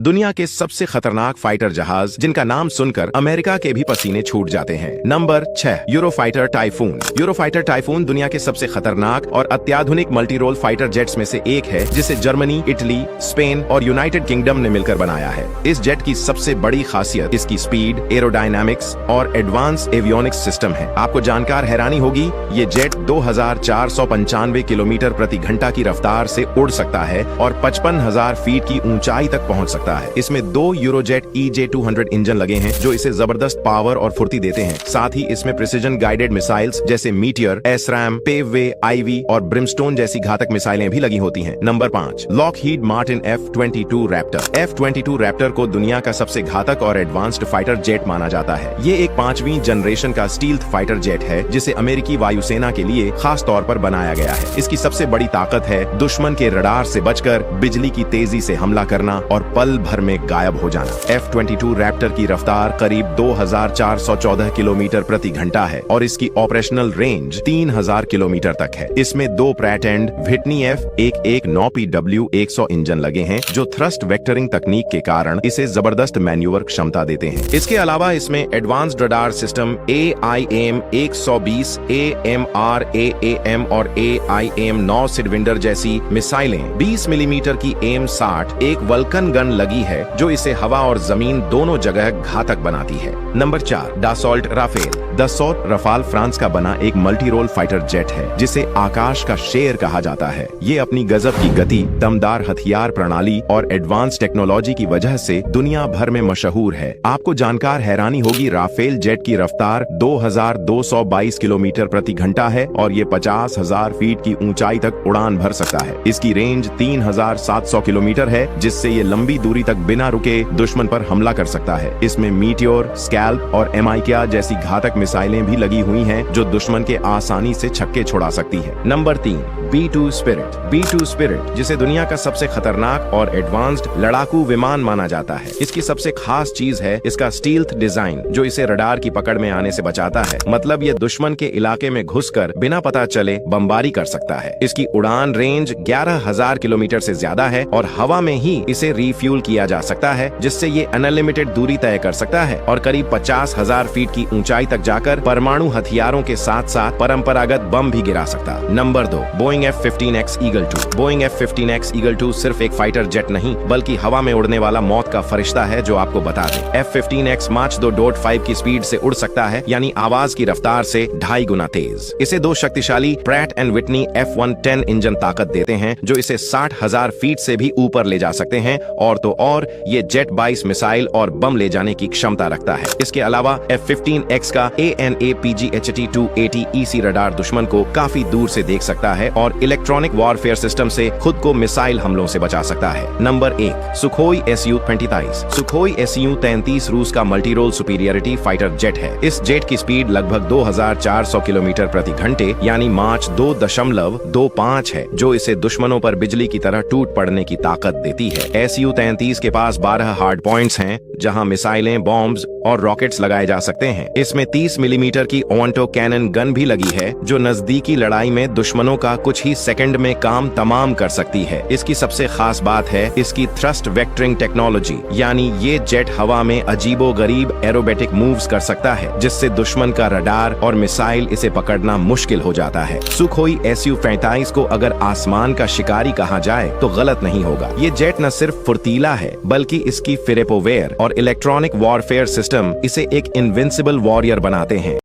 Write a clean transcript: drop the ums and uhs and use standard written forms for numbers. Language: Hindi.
दुनिया के सबसे खतरनाक फाइटर जहाज जिनका नाम सुनकर अमेरिका के भी पसीने छूट जाते हैं। Number 6, Eurofighter typhoon. Eurofighter typhoon दुनिया के सबसे खतरनाक और अत्याधुनिक मल्टी रोल फाइटर जेट्स में से एक है, जिसे जर्मनी, इटली, स्पेन और यूनाइटेड किंगडम ने मिलकर बनाया है। इस जेट की सबसे बड़ी खासियत इसकी स्पीड, एरोडायनामिक्स और एडवांस एवियोनिक्स सिस्टम है। आपको जानकर हैरानी होगी, ये जेट 2495 किलोमीटर प्रति घंटा की रफ्तार से उड़ सकता है और 55,000 फीट की ऊंचाई तक पहुंच सकता है। इसमें 2 यूरोजेट EJ-200 इंजन लगे हैं, जो इसे जबरदस्त पावर और फुर्ती देते हैं। साथ ही इसमें प्रिसीजन गाइडेड मिसाइल्स जैसे मीटियर, एसरैम, पेववे, आईवी और ब्रिमस्टोन जैसी घातक मिसाइलें भी लगी होती हैं। Number 5, Lockheed Martin F-22 Raptor. F-22 Raptor को दुनिया का सबसे घातक और एडवांस्ड फाइटर जेट माना जाता है। ये एक 5वीं जनरेशन का स्टील्थ फाइटर जेट है, जिसे अमेरिकी वायुसेना के लिए खास तौर पर बनाया गया है। इसकी सबसे बड़ी ताकत है दुश्मन के रडार से बचकर बिजली की तेजी से हमला करना और पल भर में गायब हो जाना। F-22 रैप्टर की रफ्तार करीब 2414 किलोमीटर प्रति घंटा है और इसकी ऑपरेशनल रेंज 3000 किलोमीटर तक है। इसमें 2 Pratt and Whitney F119 PW100 engine लगे हैं, जो थ्रस्ट वेक्टरिंग तकनीक के कारण इसे जबरदस्त मैन्यूवर क्षमता देते हैं। इसके अलावा इसमें advanced radar system AIM-120, AMR-AAM और AIM-9 सिडविंडर जैसी मिसाइलें, 20 मिलीमीटर की AIM-60 एक वल्कन गन लगी है, जो इसे हवा और जमीन दोनों जगह घातक बनाती है। Number 4, Dassault Rafale. Dassault Rafale France का बना एक मल्टी रोल फाइटर जेट है, जिसे आकाश का शेर कहा जाता है। ये अपनी गजब की गति, दमदार हथियार प्रणाली और एडवांस टेक्नोलॉजी की वजह से दुनिया भर में मशहूर है। आपको जानकर हैरानी होगी, राफेल जेट की रफ्तार 2222 किलोमीटर प्रति घंटा है और ये 50,000 फीट की ऊंचाई तक उड़ान भर सकता है। इसकी रेंज 3700 किलोमीटर है, जिससे ये लंबी दूरी तक बिना रुके दुश्मन पर हमला कर सकता है। इसमें मीटियोर, स्कैल्प और एमाइकिया जैसी घातक मिसाइलें भी लगी हुई हैं, जो दुश्मन के आसानी से छक्के छुड़ा सकती है। Number 3, B-2 spirit. B-2 spirit, जिसे दुनिया का सबसे खतरनाक और एडवांस्ड लड़ाकू विमान माना जाता है। इसकी सबसे खास चीज है इसका स्टील्थ डिजाइन, जो इसे रडार की पकड़ में आने से बचाता है। मतलब ये दुश्मन के इलाके में घुसकर बिना पता चले बमबारी कर सकता है। इसकी उड़ान रेंज 11,000 किलोमीटर से ज्यादा है और हवा में ही इसे रिफ्यूल किया जा सकता है, जिससे ये अनलिमिटेड दूरी तय कर सकता है और करीब 50,000 फीट की ऊंचाई तक जाकर परमाणु हथियारों के साथ साथ परंपरागत बम भी गिरा सकता। Number 2, Boeing F-15X eagle 2। Boeing F-15X eagle 2 सिर्फ एक फाइटर जेट नहीं, बल्कि हवा में उड़ने वाला मौत का फरिश्ता है, जो आपको बता दे। F-15X माच 2.5 की स्पीड से उड़ सकता है, यानी आवाज की रफ्तार से 2.5 गुना तेज। इसे 2 शक्तिशाली Pratt and Whitney F110 engine ताकत देते हैं, जो इसे 60,000 फीट से भी ऊपर ले जा सकते हैं। और तो और ये जेट 22 मिसाइल और बम ले जाने की क्षमता रखता है। इसके अलावा F-15X का AN/APG-HT-280 EC रडार दुश्मन को काफी दूर से देख सकता है और इलेक्ट्रॉनिक वॉरफेयर सिस्टम से खुद को मिसाइल हमलों से बचा सकता है। Number 1, Sukhoi Su-33। Sukhoi Su-33 रूस का multi role superiority fighter jet है। इस जेट की स्पीड लगभग 2400 किलोमीटर प्रति घंटे यानी मार्च 2.25 है, जो इसे दुश्मनों पर बिजली की तरह टूट पड़ने की ताकत देती है। Su-33 के पास 12 हार्ड पॉइंट्स हैं, जहां मिसाइलें, बॉम्ब्स और रॉकेट्स लगाए जा सकते हैं। इसमें 30 मिलीमीटर की ओवंटो कैनन गन भी लगी है, जो नजदीकी लड़ाई में दुश्मनों का कुछ ही सेकंड में काम तमाम कर सकती है। इसकी सबसे खास बात है इसकी थ्रस्ट वेक्टरिंग टेक्नोलॉजी, यानी ये जेट हवा में अजीबो गरीब एरोबेटिक मूव्स कर सकता है, जिससे दुश्मन का रडार और मिसाइल इसे पकड़ना मुश्किल हो जाता है। सुखोई Su-33 को अगर आसमान का शिकारी कहा जाए तो गलत नहीं होगा। ये जेट न सिर्फ फुर्तीला है, बल्कि इसकी फिरेपोवेयर और इलेक्ट्रॉनिक वॉरफेयर सिस्टम इसे एक इनविंसिबल वॉरियर बनाते हैं।